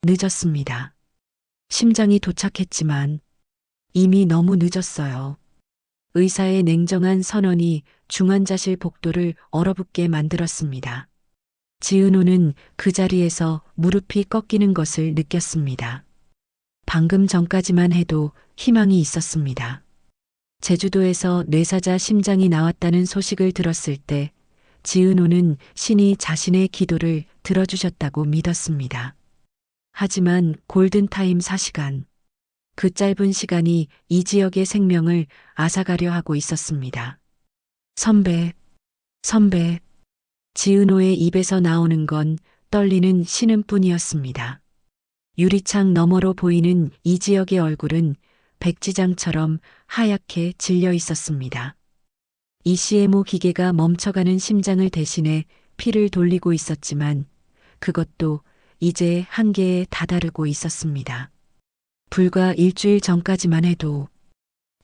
늦었습니다. 심장이 도착했지만 이미 너무 늦었어요. 의사의 냉정한 선언이 중환자실 복도를 얼어붙게 만들었습니다. 지은호는 그 자리에서 무릎이 꺾이는 것을 느꼈습니다. 방금 전까지만 해도 희망이 있었습니다. 제주도에서 뇌사자 심장이 나왔다는 소식을 들었을 때 지은호는 신이 자신의 기도를 들어주셨다고 믿었습니다. 하지만 골든타임 4시간, 그 짧은 시간이 이 지역의 생명을 앗아가려 하고 있었습니다. 선배, 선배, 지은호의 입에서 나오는 건 떨리는 신음뿐이었습니다. 유리창 너머로 보이는 이 지역의 얼굴은 백지장처럼 하얗게 질려 있었습니다. ECMO 기계가 멈춰가는 심장을 대신해 피를 돌리고 있었지만 그것도 이제 한계에 다다르고 있었습니다. 불과 일주일 전까지만 해도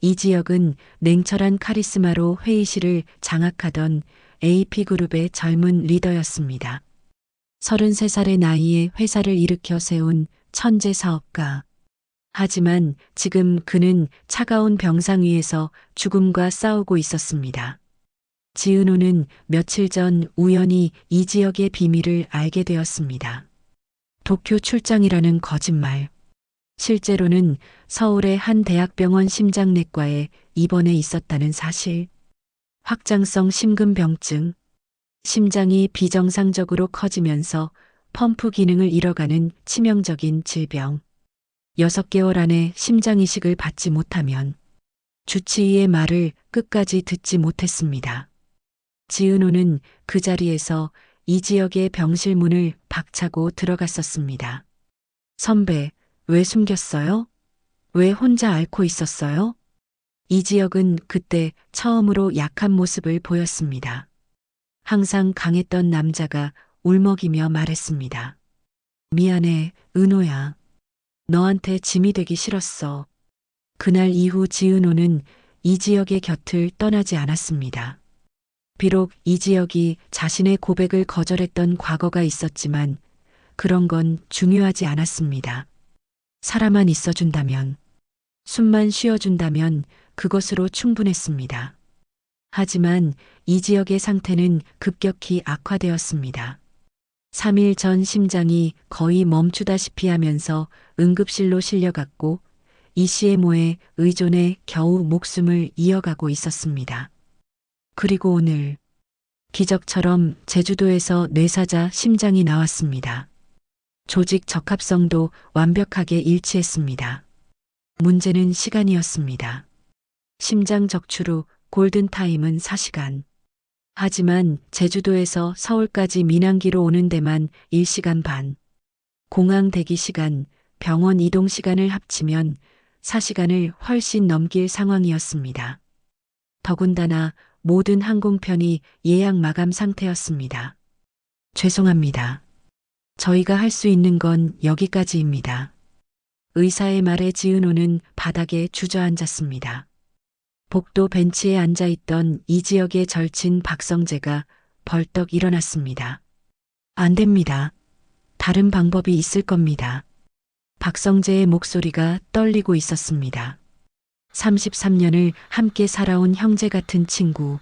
이 지역은 냉철한 카리스마로 회의실을 장악하던 AP그룹의 젊은 리더였습니다. 33살의 나이에 회사를 일으켜 세운 천재 사업가. 하지만 지금 그는 차가운 병상 위에서 죽음과 싸우고 있었습니다. 지은호는 며칠 전 우연히 이 지역의 비밀을 알게 되었습니다. 도쿄 출장이라는 거짓말. 실제로는 서울의 한 대학병원 심장내과에 입원해 있었다는 사실. 확장성 심근병증. 심장이 비정상적으로 커지면서 펌프 기능을 잃어가는 치명적인 질병. 6개월 안에 심장 이식을 받지 못하면 주치의의 말을 끝까지 듣지 못했습니다. 지은호는 그 자리에서 이 지역의 병실 문을 박차고 들어갔었습니다. 선배, 왜 숨겼어요? 왜 혼자 앓고 있었어요? 이 지역은 그때 처음으로 약한 모습을 보였습니다. 항상 강했던 남자가 울먹이며 말했습니다. 미안해, 은호야. 너한테 짐이 되기 싫었어. 그날 이후 지은호는 이 지역의 곁을 떠나지 않았습니다. 비록 이 지역이 자신의 고백을 거절했던 과거가 있었지만 그런 건 중요하지 않았습니다. 살아만 있어준다면, 숨만 쉬어준다면 그것으로 충분했습니다. 하지만 이 지역의 상태는 급격히 악화되었습니다. 3일 전 심장이 거의 멈추다시피 하면서 응급실로 실려갔고 ECMO에 의존해 겨우 목숨을 이어가고 있었습니다. 그리고 오늘 기적처럼 제주도에서 뇌사자 심장이 나왔습니다. 조직 적합성도 완벽하게 일치했습니다. 문제는 시간이었습니다. 심장 적출 후 골든타임은 4시간. 하지만 제주도에서 서울까지 민항기로 오는 데만 1시간 반. 공항 대기 시간, 병원 이동 시간을 합치면 4시간을 훨씬 넘길 상황이었습니다. 더군다나 모든 항공편이 예약 마감 상태였습니다. 죄송합니다. 저희가 할 수 있는 건 여기까지입니다. 의사의 말에 지은호는 바닥에 주저앉았습니다. 복도 벤치에 앉아있던 이 지역의 절친 박성재가 벌떡 일어났습니다. 안 됩니다. 다른 방법이 있을 겁니다. 박성재의 목소리가 떨리고 있었습니다. 33년을 함께 살아온 형제 같은 친구.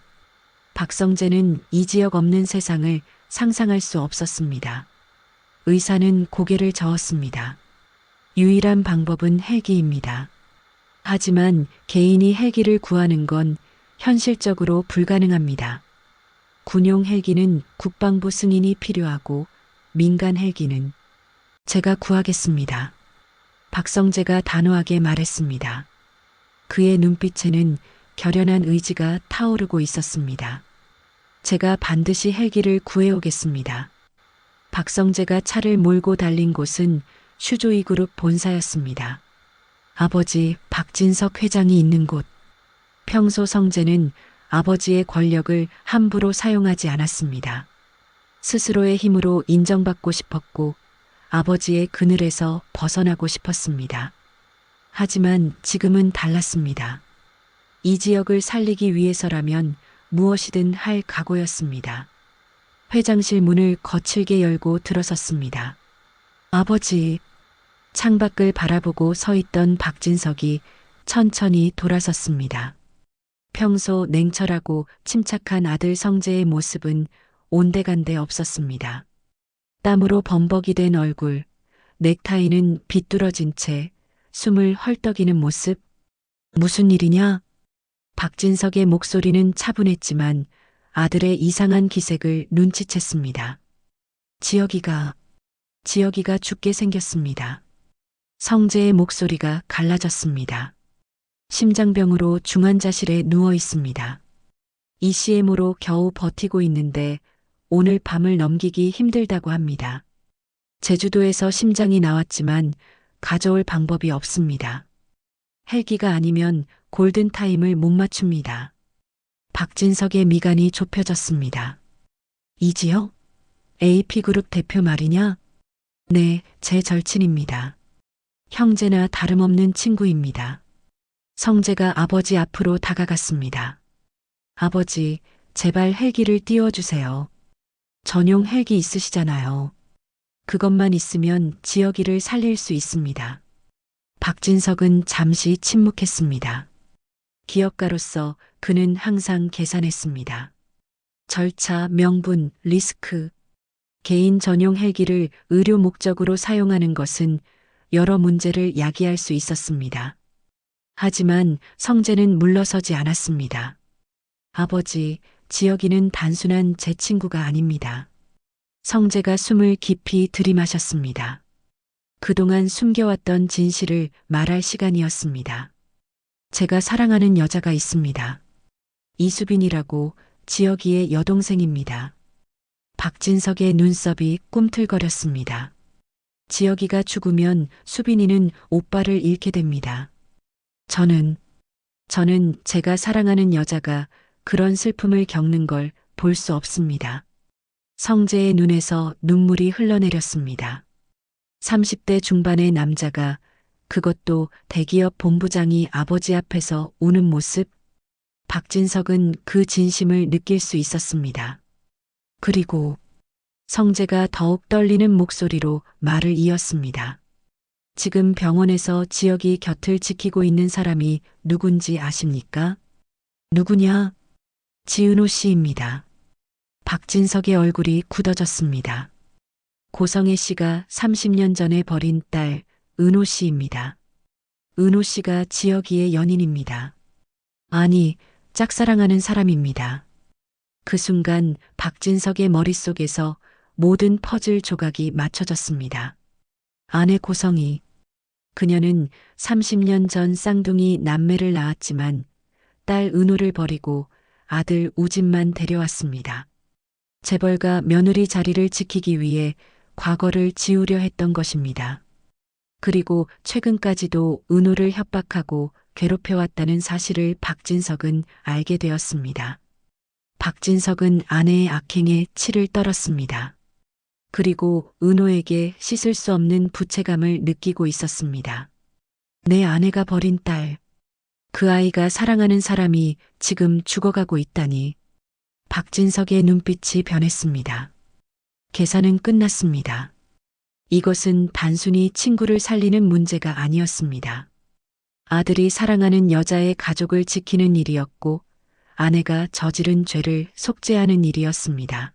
박성재는 이 지역 없는 세상을 상상할 수 없었습니다. 의사는 고개를 저었습니다. 유일한 방법은 헬기입니다. 하지만 개인이 헬기를 구하는 건 현실적으로 불가능합니다. 군용 헬기는 국방부 승인이 필요하고 민간 헬기는 제가 구하겠습니다. 박성재가 단호하게 말했습니다. 그의 눈빛에는 결연한 의지가 타오르고 있었습니다. 제가 반드시 헬기를 구해오겠습니다. 박성재가 차를 몰고 달린 곳은 슈조이 그룹 본사였습니다. 아버지 박진석 회장이 있는 곳. 평소 성재는 아버지의 권력을 함부로 사용하지 않았습니다. 스스로의 힘으로 인정받고 싶었고 아버지의 그늘에서 벗어나고 싶었습니다. 하지만 지금은 달랐습니다. 이 지역을 살리기 위해서라면 무엇이든 할 각오였습니다. 회장실 문을 거칠게 열고 들어섰습니다. 아버지, 창밖을 바라보고 서 있던 박진석이 천천히 돌아섰습니다. 평소 냉철하고 침착한 아들 성재의 모습은 온데간데 없었습니다. 땀으로 범벅이 된 얼굴, 넥타이는 비뚤어진 채 숨을 헐떡이는 모습. 무슨 일이냐? 박진석의 목소리는 차분했지만 아들의 이상한 기색을 눈치챘습니다. 지혁이가 죽게 생겼습니다. 성재의 목소리가 갈라졌습니다. 심장병으로 중환자실에 누워 있습니다. ECM으로 겨우 버티고 있는데 오늘 밤을 넘기기 힘들다고 합니다. 제주도에서 심장이 나왔지만 가져올 방법이 없습니다. 헬기가 아니면 골든타임을 못 맞춥니다. 박진석의 미간이 좁혀졌습니다. 이지혁? AP그룹 대표 말이냐? 네, 제 절친입니다. 형제나 다름없는 친구입니다. 성재가 아버지 앞으로 다가갔습니다. 아버지, 제발 헬기를 띄워주세요. 전용 헬기 있으시잖아요. 그것만 있으면 지혁이를 살릴 수 있습니다. 박진석은 잠시 침묵했습니다. 기업가로서 그는 항상 계산했습니다. 절차, 명분, 리스크. 개인 전용 헬기를 의료 목적으로 사용하는 것은 여러 문제를 야기할 수 있었습니다. 하지만 성재는 물러서지 않았습니다. 아버지, 지혁이는 단순한 제 친구가 아닙니다. 성재가 숨을 깊이 들이마셨습니다. 그동안 숨겨왔던 진실을 말할 시간이었습니다. 제가 사랑하는 여자가 있습니다. 이수빈이라고 지혁이의 여동생입니다. 박진석의 눈썹이 꿈틀거렸습니다. 지혁이가 죽으면 수빈이는 오빠를 잃게 됩니다. 저는 제가 사랑하는 여자가 그런 슬픔을 겪는 걸 볼 수 없습니다. 성재의 눈에서 눈물이 흘러내렸습니다. 30대 중반의 남자가, 그것도 대기업 본부장이 아버지 앞에서 우는 모습. 박진석은 그 진심을 느낄 수 있었습니다. 그리고 성재가 더욱 떨리는 목소리로 말을 이었습니다. 지금 병원에서 지혁이 곁을 지키고 있는 사람이 누군지 아십니까? 누구냐? 지은호 씨입니다. 박진석의 얼굴이 굳어졌습니다. 고성애 씨가 30년 전에 버린 딸 은호 씨입니다. 은호 씨가 지혁이의 연인입니다. 아니, 짝사랑하는 사람입니다. 그 순간 박진석의 머릿속에서 모든 퍼즐 조각이 맞춰졌습니다. 아내 고성이. 그녀는 30년 전 쌍둥이 남매를 낳았지만 딸 은호를 버리고 아들 우진만 데려왔습니다. 재벌가 며느리 자리를 지키기 위해 과거를 지우려 했던 것입니다. 그리고 최근까지도 은호를 협박하고 괴롭혀왔다는 사실을 박진석은 알게 되었습니다. 박진석은 아내의 악행에 치를 떨었습니다. 그리고 은호에게 씻을 수 없는 부채감을 느끼고 있었습니다. 내 아내가 버린 딸, 그 아이가 사랑하는 사람이 지금 죽어가고 있다니. 박진석의 눈빛이 변했습니다. 계산은 끝났습니다. 이것은 단순히 친구를 살리는 문제가 아니었습니다. 아들이 사랑하는 여자의 가족을 지키는 일이었고 아내가 저지른 죄를 속죄하는 일이었습니다.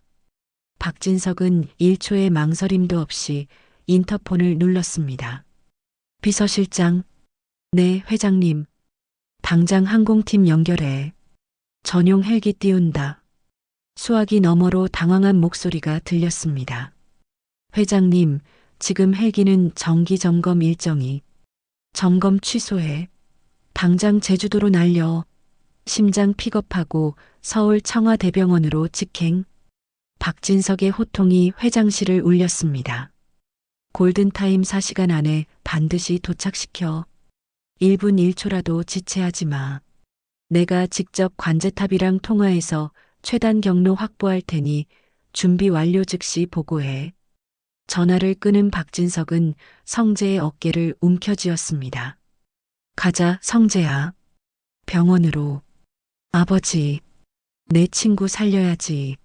박진석은 1초의 망설임도 없이 인터폰을 눌렀습니다. 비서실장, 네, 회장님. 당장 항공팀 연결해. 전용 헬기 띄운다. 수화기 너머로 당황한 목소리가 들렸습니다. 회장님, 지금 헬기는 정기 점검 일정이. 점검 취소해. 당장 제주도로 날려. 심장 픽업하고 서울 청와대병원으로 직행. 박진석의 호통이 회장실을 울렸습니다. 골든타임 4시간 안에 반드시 도착시켜. 1분 1초라도 지체하지 마. 내가 직접 관제탑이랑 통화해서 최단 경로 확보할 테니 준비 완료 즉시 보고해. 전화를 끊은 박진석은 성재의 어깨를 움켜쥐었습니다. 가자, 성재야. 병원으로. 아버지, 내 친구 살려야지.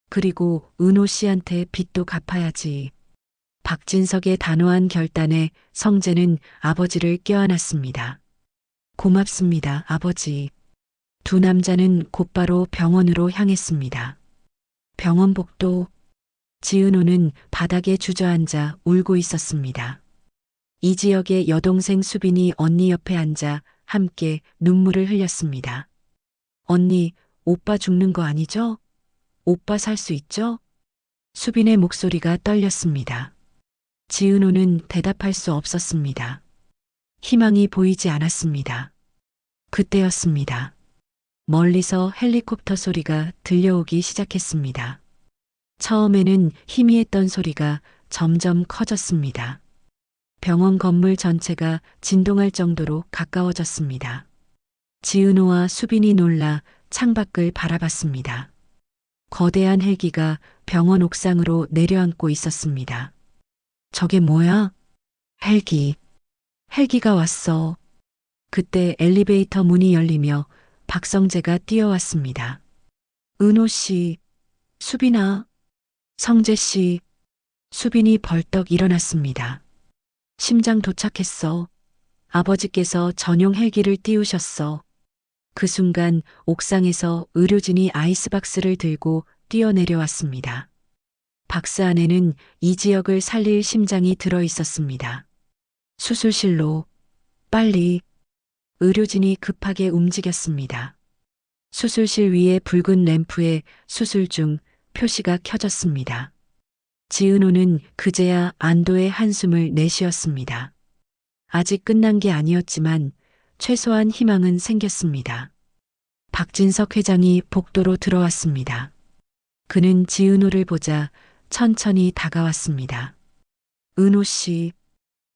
그리고 은호 씨한테 빚도 갚아야지. 박진석의 단호한 결단에 성재는 아버지를 껴안았습니다. 고맙습니다, 아버지. 두 남자는 곧바로 병원으로 향했습니다. 병원 복도. 지은호는 바닥에 주저앉아 울고 있었습니다. 이지혁의 여동생 수빈이 언니 옆에 앉아 함께 눈물을 흘렸습니다. 언니, 오빠 죽는 거 아니죠? 오빠 살 수 있죠? 수빈의 목소리가 떨렸습니다. 지은호는 대답할 수 없었습니다. 희망이 보이지 않았습니다. 그때였습니다. 멀리서 헬리콥터 소리가 들려오기 시작했습니다. 처음에는 희미했던 소리가 점점 커졌습니다. 병원 건물 전체가 진동할 정도로 가까워졌습니다. 지은호와 수빈이 놀라 창밖을 바라봤습니다. 거대한 헬기가 병원 옥상으로 내려앉고 있었습니다. 저게 뭐야? 헬기. 헬기가 왔어. 그때 엘리베이터 문이 열리며 박성재가 뛰어왔습니다. 은호 씨, 수빈아, 성재 씨. 수빈이 벌떡 일어났습니다. 심장 도착했어. 아버지께서 전용 헬기를 띄우셨어. 그 순간 옥상에서 의료진이 아이스박스를 들고 뛰어내려왔습니다. 박스 안에는 이지혁을 살릴 심장이 들어 있었습니다. 수술실로, 빨리. 의료진이 급하게 움직였습니다. 수술실 위에 붉은 램프에 수술 중 표시가 켜졌습니다. 지은호는 그제야 안도의 한숨을 내쉬었습니다. 아직 끝난 게 아니었지만 최소한 희망은 생겼습니다. 박진석 회장이 복도로 들어왔습니다. 그는 지은호를 보자 천천히 다가왔습니다. 은호 씨.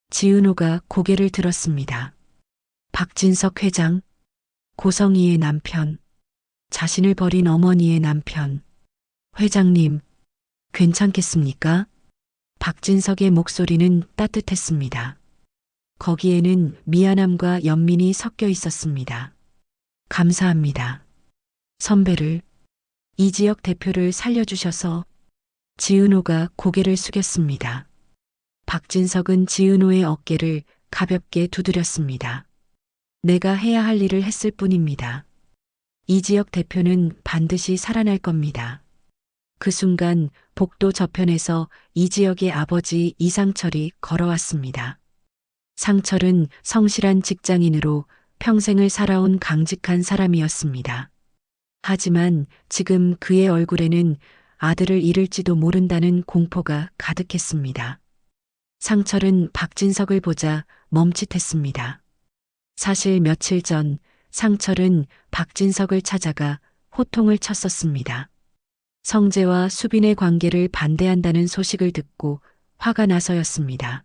지은호가 고개를 들었습니다. 박진석 회장, 고성희의 남편, 자신을 버린 어머니의 남편. 회장님, 괜찮겠습니까? 박진석의 목소리는 따뜻했습니다. 거기에는 미안함과 연민이 섞여 있었습니다. 감사합니다. 선배를, 이지혁 대표를 살려주셔서. 지은호가 고개를 숙였습니다. 박진석은 지은호의 어깨를 가볍게 두드렸습니다. 내가 해야 할 일을 했을 뿐입니다. 이지혁 대표는 반드시 살아날 겁니다. 그 순간 복도 저편에서 이지혁의 아버지 이상철이 걸어왔습니다. 상철은 성실한 직장인으로 평생을 살아온 강직한 사람이었습니다. 하지만 지금 그의 얼굴에는 아들을 잃을지도 모른다는 공포가 가득했습니다. 상철은 박진석을 보자 멈칫했습니다. 사실 며칠 전 상철은 박진석을 찾아가 호통을 쳤었습니다. 성재와 수빈의 관계를 반대한다는 소식을 듣고 화가 나서였습니다.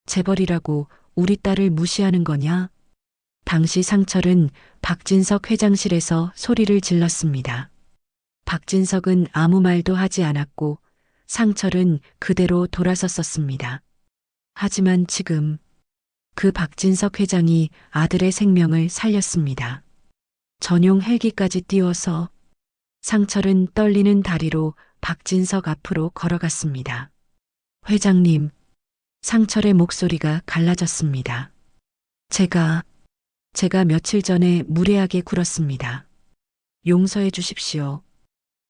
재벌이라고 우리 딸을 무시하는 거냐? 당시 상철은 박진석 회장실에서 소리를 질렀습니다. 박진석은 아무 말도 하지 않았고 상철은 그대로 돌아섰었습니다. 하지만 지금 그 박진석 회장이 아들의 생명을 살렸습니다. 전용 헬기까지 띄워서. 상철은 떨리는 다리로 박진석 앞으로 걸어갔습니다. 회장님. 상철의 목소리가 갈라졌습니다. 제가 며칠 전에 무례하게 굴었습니다. 용서해 주십시오.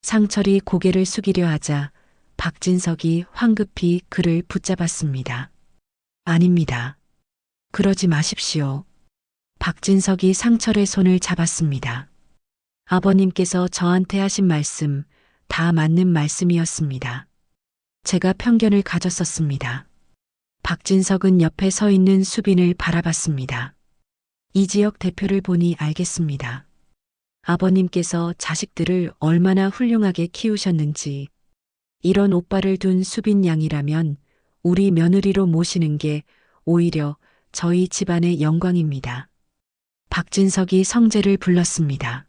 상철이 고개를 숙이려 하자 박진석이 황급히 그를 붙잡았습니다. 아닙니다. 그러지 마십시오. 박진석이 상철의 손을 잡았습니다. 아버님께서 저한테 하신 말씀 다 맞는 말씀이었습니다. 제가 편견을 가졌었습니다. 박진석은 옆에 서 있는 수빈을 바라봤습니다. 이지혁 대표를 보니 알겠습니다. 아버님께서 자식들을 얼마나 훌륭하게 키우셨는지. 이런 오빠를 둔 수빈 양이라면 우리 며느리로 모시는 게 오히려 저희 집안의 영광입니다. 박진석이 성재를 불렀습니다.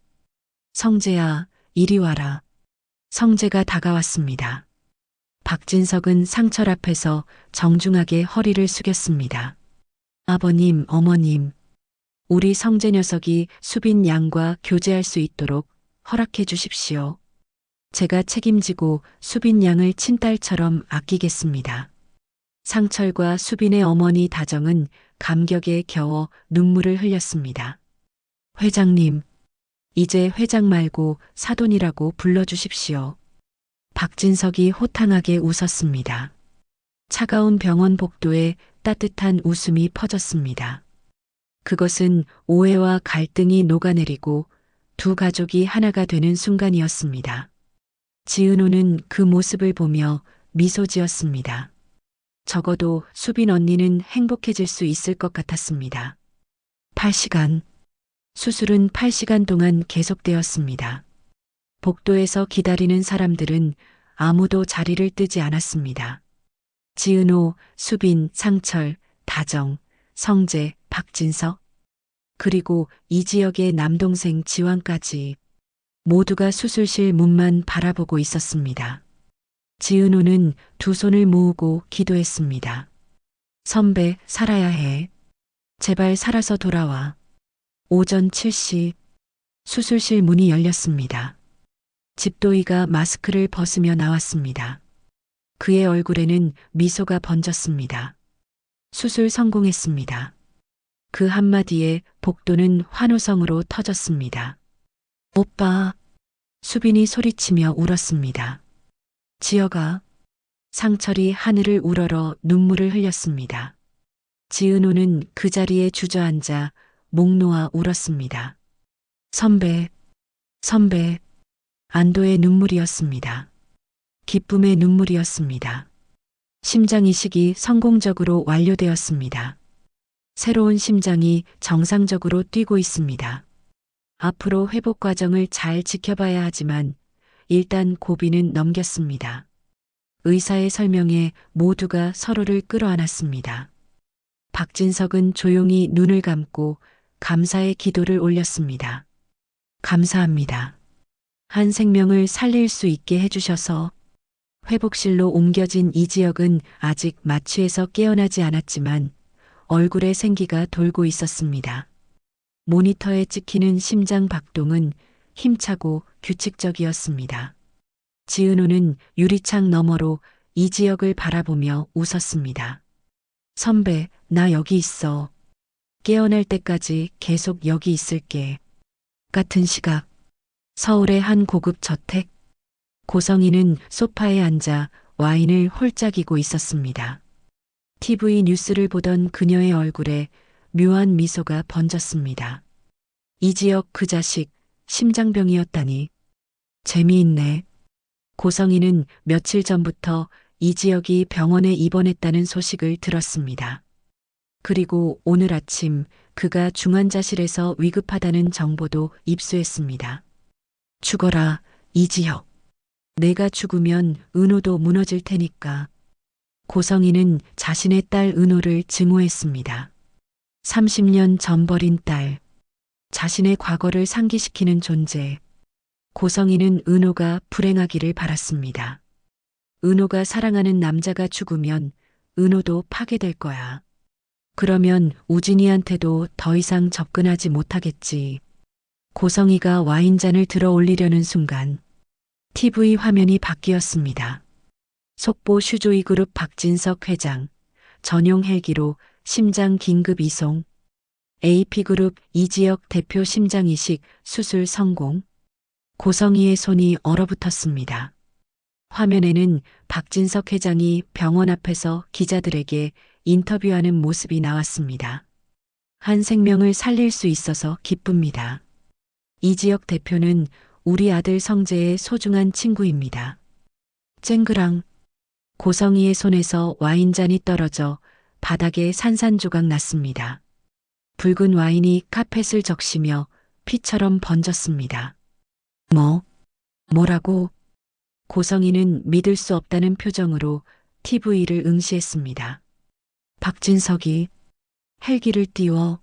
성재야, 이리 와라. 성재가 다가왔습니다. 박진석은 상철 앞에서 정중하게 허리를 숙였습니다. 아버님, 어머님, 우리 성재 녀석이 수빈 양과 교제할 수 있도록 허락해 주십시오. 제가 책임지고 수빈 양을 친딸처럼 아끼겠습니다. 상철과 수빈의 어머니 다정은 감격에 겨워 눈물을 흘렸습니다. 회장님, 이제 회장 말고 사돈이라고 불러주십시오. 박진석이 호탕하게 웃었습니다. 차가운 병원 복도에 따뜻한 웃음이 퍼졌습니다. 그것은 오해와 갈등이 녹아내리고 두 가족이 하나가 되는 순간이었습니다. 지은호는 그 모습을 보며 미소 지었습니다. 적어도 수빈 언니는 행복해질 수 있을 것 같았습니다. 8시간. 수술은 8시간 동안 계속되었습니다. 복도에서 기다리는 사람들은 아무도 자리를 뜨지 않았습니다. 지은호, 수빈, 상철, 다정, 성재, 박진석, 그리고 이 지역의 남동생 지환까지 모두가 수술실 문만 바라보고 있었습니다. 지은호는 두 손을 모으고 기도했습니다. 선배, 살아야 해. 제발 살아서 돌아와. 오전 7시 수술실 문이 열렸습니다. 집도이가 마스크를 벗으며 나왔습니다. 그의 얼굴에는 미소가 번졌습니다. 수술 성공했습니다. 그 한마디에 복도는 환호성으로 터졌습니다. 오빠, 수빈이 소리치며 울었습니다. 지혁아, 상철이 하늘을 우러러 눈물을 흘렸습니다. 지은호는 그 자리에 주저앉아 목 놓아 울었습니다. 선배, 선배, 안도의 눈물이었습니다. 기쁨의 눈물이었습니다. 심장 이식이 성공적으로 완료되었습니다. 새로운 심장이 정상적으로 뛰고 있습니다. 앞으로 회복 과정을 잘 지켜봐야 하지만 일단 고비는 넘겼습니다. 의사의 설명에 모두가 서로를 끌어안았습니다. 박진석은 조용히 눈을 감고 감사의 기도를 올렸습니다. 감사합니다. 한 생명을 살릴 수 있게 해주셔서. 회복실로 옮겨진 이지혁은 아직 마취에서 깨어나지 않았지만 얼굴에 생기가 돌고 있었습니다. 모니터에 찍히는 심장 박동은 힘차고 규칙적이었습니다. 지은호는 유리창 너머로 이지혁을 바라보며 웃었습니다. 선배, 나 여기 있어. 깨어날 때까지 계속 여기 있을게. 같은 시각, 서울의 한 고급 저택. 고성이는 소파에 앉아 와인을 홀짝이고 있었습니다. TV 뉴스를 보던 그녀의 얼굴에 묘한 미소가 번졌습니다. 이지혁 그 자식, 심장병이었다니. 재미있네. 고성이는 며칠 전부터 이지혁이 병원에 입원했다는 소식을 들었습니다. 그리고 오늘 아침 그가 중환자실에서 위급하다는 정보도 입수했습니다. 죽어라, 이지혁. 내가 죽으면 은호도 무너질 테니까. 고성이는 자신의 딸 은호를 증오했습니다. 30년 전 버린 딸. 자신의 과거를 상기시키는 존재. 고성이는 은호가 불행하기를 바랐습니다. 은호가 사랑하는 남자가 죽으면 은호도 파괴될 거야. 그러면 우진이한테도 더 이상 접근하지 못하겠지. 고성이가 와인잔을 들어 올리려는 순간 TV 화면이 바뀌었습니다. 속보 슈조이 그룹 박진석 회장, 전용 헬기로 심장 긴급 이송, AP그룹 이지혁 대표 심장 이식 수술 성공. 고성이의 손이 얼어붙었습니다. 화면에는 박진석 회장이 병원 앞에서 기자들에게 인터뷰하는 모습이 나왔습니다. 한 생명을 살릴 수 있어서 기쁩니다. 이지혁 대표는 우리 아들 성재의 소중한 친구입니다. 쨍그랑. 고성이의 손에서 와인잔이 떨어져 바닥에 산산조각 났습니다. 붉은 와인이 카펫을 적시며 피처럼 번졌습니다. 뭐라고? 고성이는 믿을 수 없다는 표정으로 TV를 응시했습니다. 박진석이 헬기를 띄워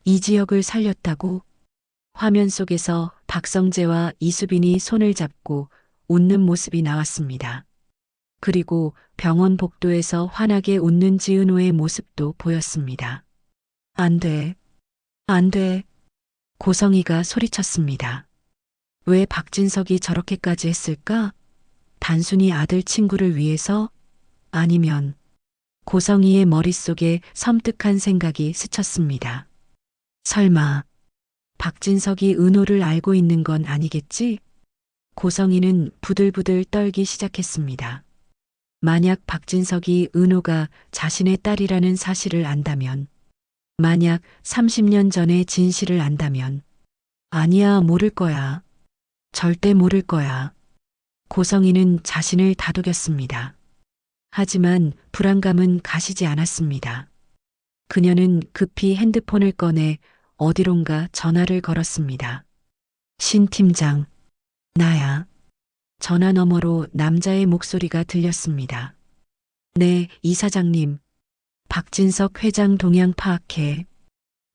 이지혁을 살렸다고? 화면 속에서 박성재와 이수빈이 손을 잡고 웃는 모습이 나왔습니다. 그리고 병원 복도에서 환하게 웃는 지은호의 모습도 보였습니다. 안 돼. 안 돼. 고성이가 소리쳤습니다. 왜 박진석이 저렇게까지 했을까? 단순히 아들 친구를 위해서? 아니면 고성이의 머릿속에 섬뜩한 생각이 스쳤습니다. 설마 박진석이 은호를 알고 있는 건 아니겠지? 고성이는 부들부들 떨기 시작했습니다. 만약 박진석이 은호가 자신의 딸이라는 사실을 안다면, 만약 30년 전의 진실을 안다면, 아니야, 모를 거야. 절대 모를 거야. 고성이는 자신을 다독였습니다. 하지만 불안감은 가시지 않았습니다. 그녀는 급히 핸드폰을 꺼내 어디론가 전화를 걸었습니다. 신 팀장, 나야. 전화 너머로 남자의 목소리가 들렸습니다. 네, 이사장님. 박진석 회장 동향 파악해.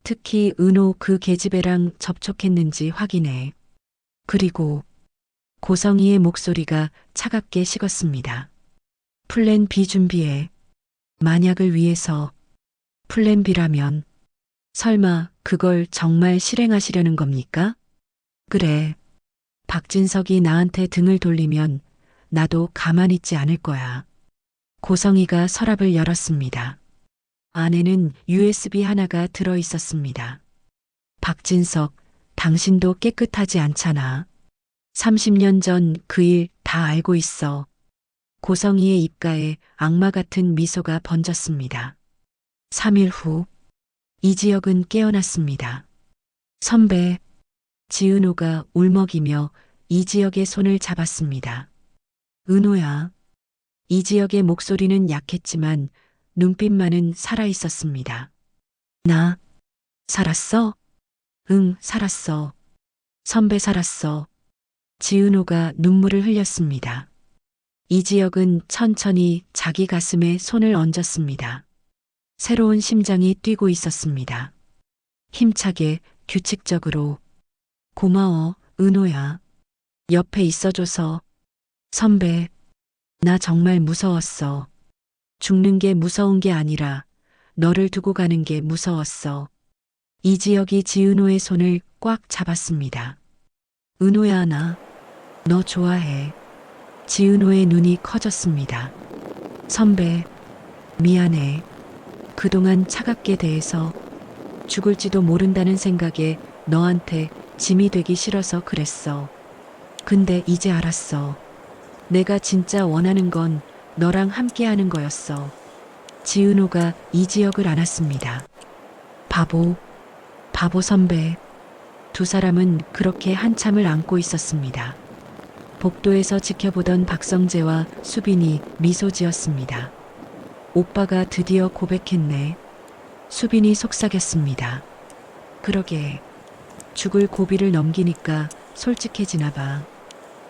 특히 은호 그 계집애랑 접촉했는지 확인해. 그리고 고성이의 목소리가 차갑게 식었습니다. 플랜 B 준비해. 만약을 위해서. 플랜 B라면 설마 그걸 정말 실행하시려는 겁니까? 그래. 박진석이 나한테 등을 돌리면 나도 가만히 있지 않을 거야. 고성이가 서랍을 열었습니다. 안에는 USB 하나가 들어 있었습니다. 박진석, 당신도 깨끗하지 않잖아. 30년 전 그 일 다 알고 있어. 고성이의 입가에 악마 같은 미소가 번졌습니다. 3일 후, 이지혁은 깨어났습니다. 선배, 지은호가 울먹이며 이지혁의 손을 잡았습니다. 은호야. 이지혁의 목소리는 약했지만 눈빛만은 살아있었습니다. 나, 살았어? 응, 살았어. 선배 살았어. 지은호가 눈물을 흘렸습니다. 이지혁은 천천히 자기 가슴에 손을 얹었습니다. 새로운 심장이 뛰고 있었습니다. 힘차게, 규칙적으로. 고마워, 은호야. 옆에 있어줘서. 선배, 나 정말 무서웠어. 죽는 게 무서운 게 아니라 너를 두고 가는 게 무서웠어. 이지혁이 지은호의 손을 꽉 잡았습니다. 은호야, 너 좋아해. 지은호의 눈이 커졌습니다. 선배, 미안해. 그동안 차갑게 대해서 죽을지도 모른다는 생각에 너한테 짐이 되기 싫어서 그랬어. 근데 이제 알았어. 내가 진짜 원하는 건 너랑 함께 하는 거였어. 지은호가 이지혁을 안았습니다. 바보 선배. 두 사람은 그렇게 한참을 안고 있었습니다. 복도에서 지켜보던 박성재와 수빈이 미소 지었습니다. 오빠가 드디어 고백했네. 수빈이 속삭였습니다. 그러게. 죽을 고비를 넘기니까 솔직해지나 봐.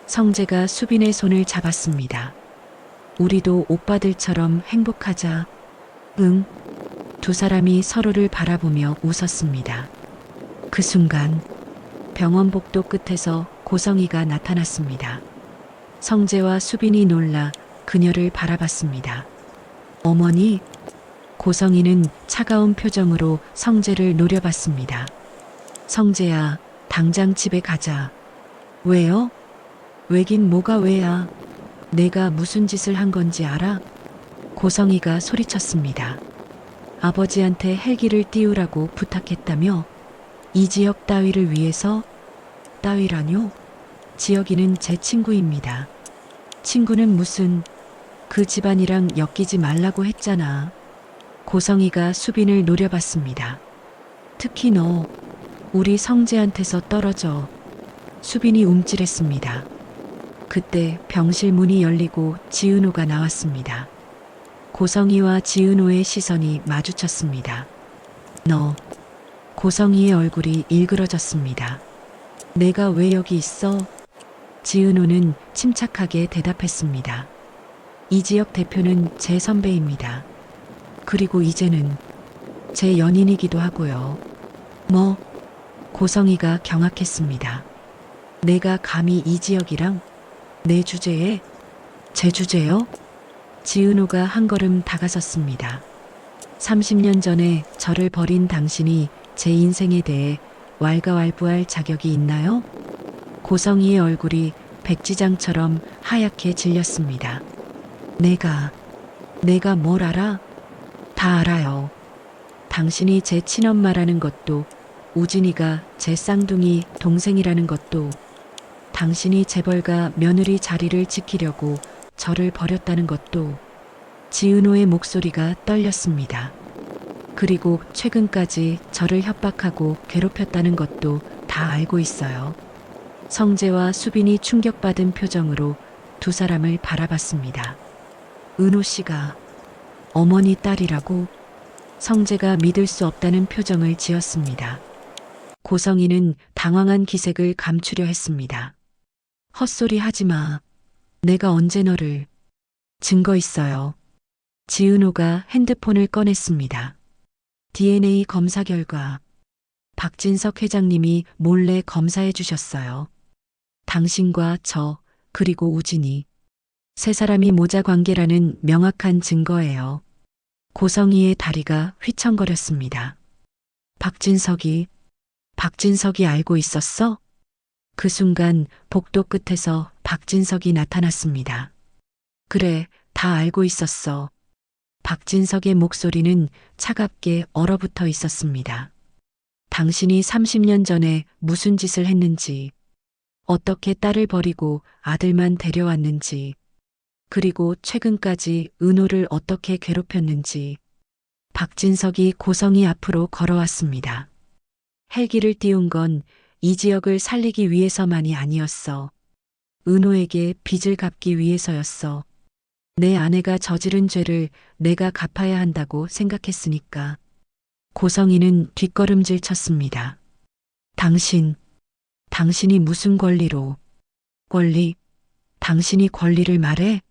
성재가 수빈의 손을 잡았습니다. 우리도 오빠들처럼 행복하자. 응. 두 사람이 서로를 바라보며 웃었습니다. 그 순간 병원 복도 끝에서 고성이가 나타났습니다. 성재와 수빈이 놀라 그녀를 바라봤습니다. 어머니? 고성이는 차가운 표정으로 성재를 노려봤습니다. 성재야, 당장 집에 가자. 왜요? 왜긴 뭐가 왜야? 내가 무슨 짓을 한 건지 알아? 고성이가 소리쳤습니다. 아버지한테 헬기를 띄우라고 부탁했다며? 이지혁 따위를 위해서? 따위라뇨? 지혁이는 제 친구입니다. 친구는 무슨, 그 집안이랑 엮이지 말라고 했잖아. 고성이가 수빈을 노려봤습니다. 특히 너, 우리 성재한테서 떨어져. 수빈이 움찔했습니다. 그때 병실 문이 열리고 지은호가 나왔습니다. 고성이와 지은호의 시선이 마주쳤습니다. 너, 고성이의 얼굴이 일그러졌습니다. 내가 왜 여기 있어? 지은호는 침착하게 대답했습니다. 이지혁 대표는 제 선배입니다. 그리고 이제는 제 연인이기도 하고요. 뭐? 고성이가 경악했습니다. 내가 감히 이지혁이랑 내 주제에? 제 주제요? 지은호가 한 걸음 다가섰습니다. 30년 전에 저를 버린 당신이 제 인생에 대해 왈가왈부할 자격이 있나요? 고성이의 얼굴이 백지장처럼 하얗게 질렸습니다. 내가 뭘 알아? 다 알아요. 당신이 제 친엄마라는 것도, 우진이가 제 쌍둥이 동생이라는 것도, 당신이 재벌가 며느리 자리를 지키려고 저를 버렸다는 것도. 지은호의 목소리가 떨렸습니다. 그리고 최근까지 저를 협박하고 괴롭혔다는 것도 다 알고 있어요. 성재와 수빈이 충격받은 표정으로 두 사람을 바라봤습니다. 은호 씨가 어머니 딸이라고? 성재가 믿을 수 없다는 표정을 지었습니다. 고성이는 당황한 기색을 감추려 했습니다. 헛소리 하지 마. 내가 언제 너를. 증거 있어요. 지은호가 핸드폰을 꺼냈습니다. DNA 검사 결과 박진석 회장님이 몰래 검사해 주셨어요. 당신과 저, 그리고 우진이. 세 사람이 모자 관계라는 명확한 증거예요. 고성이의 다리가 휘청거렸습니다. 박진석이 알고 있었어? 그 순간 복도 끝에서 박진석이 나타났습니다. 그래, 다 알고 있었어. 박진석의 목소리는 차갑게 얼어붙어 있었습니다. 당신이 30년 전에 무슨 짓을 했는지, 어떻게 딸을 버리고 아들만 데려왔는지, 그리고 최근까지 은호를 어떻게 괴롭혔는지. 박진석이 고성이 앞으로 걸어왔습니다. 헬기를 띄운 건 이 지역을 살리기 위해서만이 아니었어. 은호에게 빚을 갚기 위해서였어. 내 아내가 저지른 죄를 내가 갚아야 한다고 생각했으니까. 고성이는 뒷걸음질 쳤습니다. 당신이 무슨 권리로? 권리? 당신이 권리를 말해?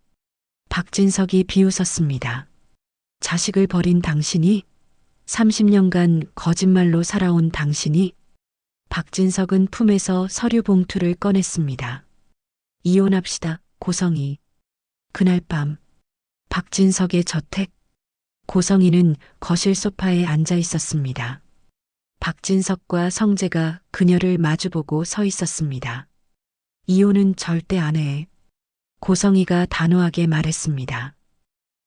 박진석이 비웃었습니다. 자식을 버린 당신이? 30년간 거짓말로 살아온 당신이? 박진석은 품에서 서류 봉투를 꺼냈습니다. 이혼합시다, 고성이. 그날 밤, 박진석의 저택. 고성이는 거실 소파에 앉아 있었습니다. 박진석과 성재가 그녀를 마주보고 서 있었습니다. 이혼은 절대 안 해. 고성이가 단호하게 말했습니다.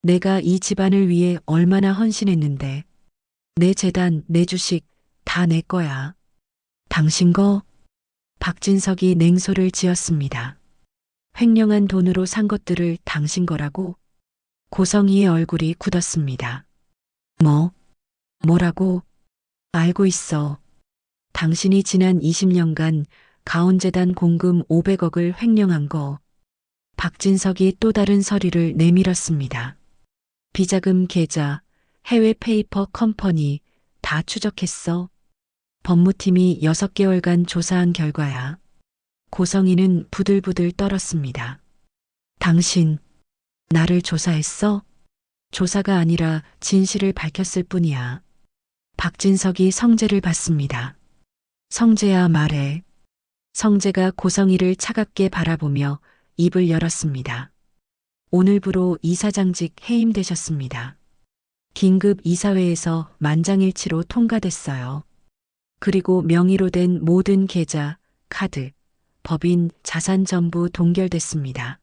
내가 이 집안을 위해 얼마나 헌신했는데. 내 재단, 내 주식 다 내 거야. 당신 거? 박진석이 냉소를 지었습니다. 횡령한 돈으로 산 것들을 당신 거라고? 고성이의 얼굴이 굳었습니다. 뭐라고? 알고 있어. 당신이 지난 20년간 가온재단 공금 500억을 횡령한 거. 박진석이 또 다른 서류를 내밀었습니다. 비자금 계좌, 해외 페이퍼 컴퍼니 다 추적했어. 법무팀이 6개월간 조사한 결과야. 고성이는 부들부들 떨었습니다. 당신, 나를 조사했어? 조사가 아니라 진실을 밝혔을 뿐이야. 박진석이 성재를 봤습니다. 성재야 말해. 성재가 고성이를 차갑게 바라보며 입을 열었습니다. 오늘부로 이사장직 해임되셨습니다. 긴급 이사회에서 만장일치로 통과됐어요. 그리고 명의로 된 모든 계좌, 카드, 법인, 자산 전부 동결됐습니다.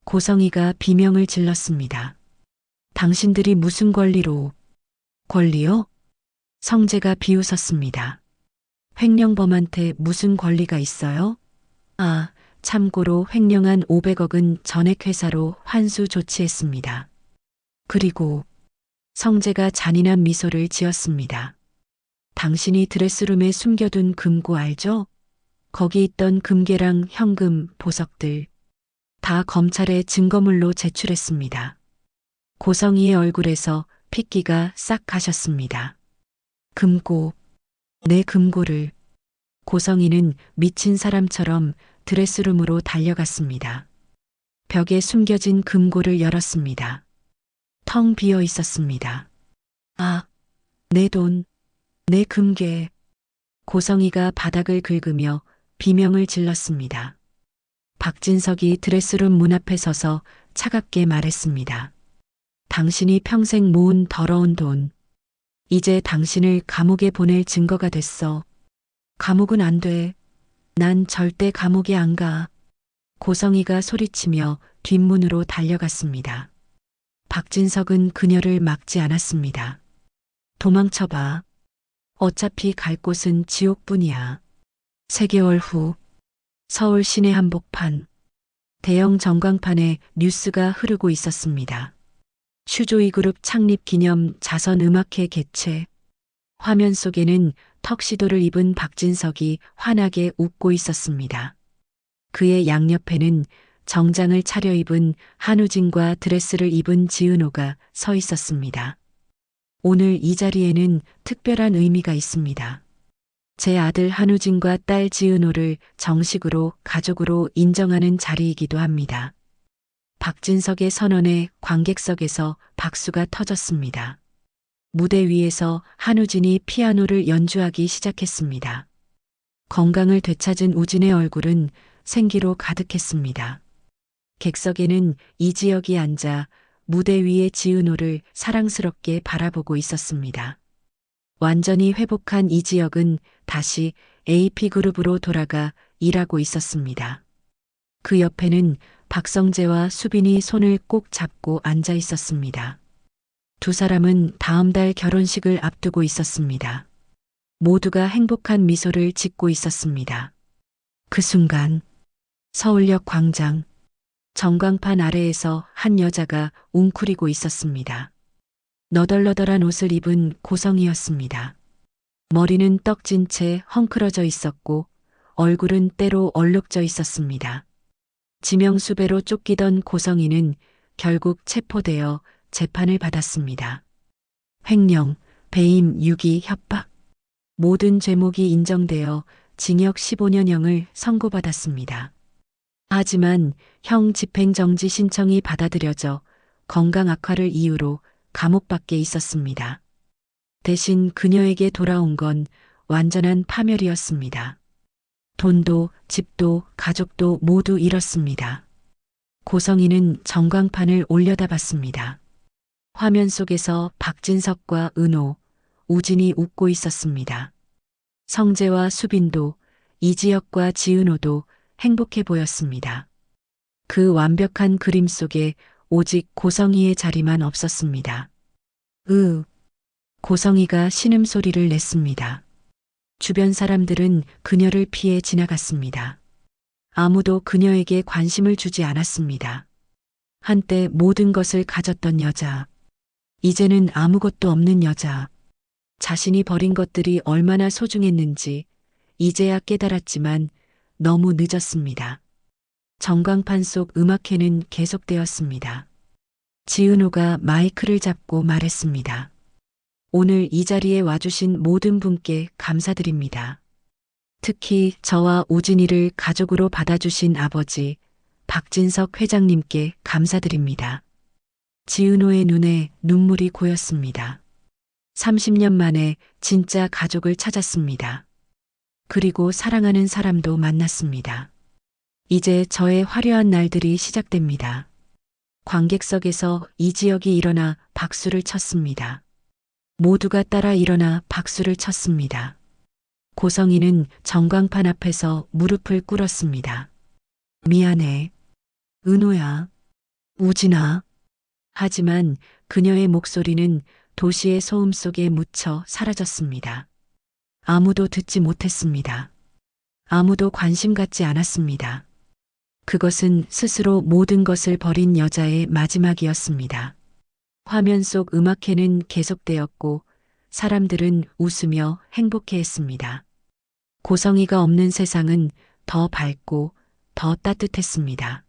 고성이가 비명을 질렀습니다. 당신들이 무슨 권리로? 권리요? 성재가 비웃었습니다. 횡령범한테 무슨 권리가 있어요? 아, 참고로 횡령한 500억은 전액회사로 환수 조치했습니다. 그리고 성재가 잔인한 미소를 지었습니다. 당신이 드레스룸에 숨겨둔 금고 알죠? 거기 있던 금괴랑 현금, 보석들 다 검찰에 증거물로 제출했습니다. 고성이의 얼굴에서 핏기가 싹 가셨습니다. 금고, 내 금고를. 고성이는 미친 사람처럼 드레스룸으로 달려갔습니다. 벽에 숨겨진 금고를 열었습니다. 텅 비어 있었습니다. 아, 내 돈, 내 금괴. 고성이가 바닥을 긁으며 비명을 질렀습니다. 박진석이 드레스룸 문 앞에 서서 차갑게 말했습니다. 당신이 평생 모은 더러운 돈. 이제 당신을 감옥에 보낼 증거가 됐어. 감옥은 안 돼. 난 절대 감옥에 안 가. 고성이가 소리치며 뒷문으로 달려갔습니다. 박진석은 그녀를 막지 않았습니다. 도망쳐봐. 어차피 갈 곳은 지옥뿐이야. 3개월 후 서울 시내 한복판 대형 전광판에 뉴스가 흐르고 있었습니다. 슈조이 그룹 창립 기념 자선 음악회 개최. 화면 속에는 턱시도를 입은 박진석이 환하게 웃고 있었습니다. 그의 양옆에는 정장을 차려입은 한우진과 드레스를 입은 지은호가 서 있었습니다. 오늘 이 자리에는 특별한 의미가 있습니다. 제 아들 한우진과 딸 지은호를 정식으로 가족으로 인정하는 자리이기도 합니다. 박진석의 선언에 관객석에서 박수가 터졌습니다. 무대 위에서 한우진이 피아노를 연주하기 시작했습니다. 건강을 되찾은 우진의 얼굴은 생기로 가득했습니다. 객석에는 이지혁이 앉아 무대 위의 지은호를 사랑스럽게 바라보고 있었습니다. 완전히 회복한 이지혁은 다시 AP그룹으로 돌아가 일하고 있었습니다. 그 옆에는 박성재와 수빈이 손을 꼭 잡고 앉아 있었습니다. 두 사람은 다음 달 결혼식을 앞두고 있었습니다. 모두가 행복한 미소를 짓고 있었습니다. 그 순간 서울역 광장 전광판 아래에서 한 여자가 웅크리고 있었습니다. 너덜너덜한 옷을 입은 고성이었습니다. 머리는 떡진 채 헝클어져 있었고 얼굴은 때로 얼룩져 있었습니다. 지명수배로 쫓기던 고성이는 결국 체포되어 재판을 받았습니다. 횡령, 배임, 유기, 협박. 모든 죄목이 인정되어 징역 15년형을 선고받았습니다. 하지만 형 집행정지 신청이 받아들여져 건강 악화를 이유로 감옥 밖에 있었습니다. 대신 그녀에게 돌아온 건 완전한 파멸이었습니다. 돈도 집도 가족도 모두 잃었습니다. 고성이는 전광판을 올려다봤습니다. 화면 속에서 박진석과 은호, 우진이 웃고 있었습니다. 성재와 수빈도, 이지혁과 지은호도 행복해 보였습니다. 그 완벽한 그림 속에 오직 고성이의 자리만 없었습니다. 고성이가 신음소리를 냈습니다. 주변 사람들은 그녀를 피해 지나갔습니다. 아무도 그녀에게 관심을 주지 않았습니다. 한때 모든 것을 가졌던 여자. 이제는 아무것도 없는 여자. 자신이 버린 것들이 얼마나 소중했는지 이제야 깨달았지만 너무 늦었습니다. 전광판 속 음악회는 계속되었습니다. 지은호가 마이크를 잡고 말했습니다. 오늘 이 자리에 와주신 모든 분께 감사드립니다. 특히 저와 우진이를 가족으로 받아주신 아버지 박진석 회장님께 감사드립니다. 지은호의 눈에 눈물이 고였습니다. 30년 만에 진짜 가족을 찾았습니다. 그리고 사랑하는 사람도 만났습니다. 이제 저의 화려한 날들이 시작됩니다. 관객석에서 이지혁이 일어나 박수를 쳤습니다. 모두가 따라 일어나 박수를 쳤습니다. 고성이는 전광판 앞에서 무릎을 꿇었습니다. 미안해. 은호야. 우진아. 하지만 그녀의 목소리는 도시의 소음 속에 묻혀 사라졌습니다. 아무도 듣지 못했습니다. 아무도 관심 갖지 않았습니다. 그것은 스스로 모든 것을 버린 여자의 마지막이었습니다. 화면 속 음악회는 계속되었고 사람들은 웃으며 행복해했습니다. 고성이가 없는 세상은 더 밝고 더 따뜻했습니다.